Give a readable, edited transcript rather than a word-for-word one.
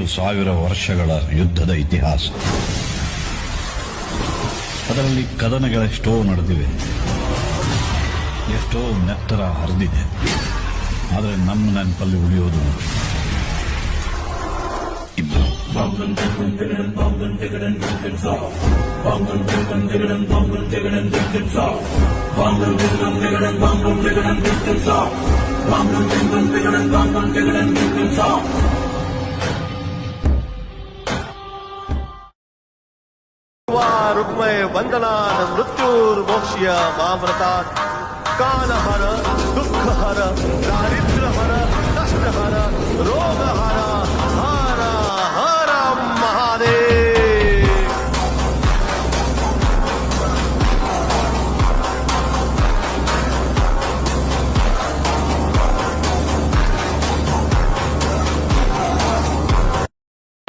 1000 ವರ್ಷಗಳ ಯುದ್ಧದ ಇತಿಹಾಸ. ಅದರಲ್ಲಿ ಕದನಗಳೆಷ್ಟೋ ನಡೆದಿವೆ, ಎಷ್ಟೋ ನೆತ್ತರ ಹರಿದಿದೆ. ಆದರೆ ನಮ್ಮ ನೆನಪಲ್ಲಿ ಉಳಿಯೋದು ಇಬ್ಬರು. रुक्मय वंदनान मृत्युर्मोक्ष्य मामृतात् कालहर दुःखहर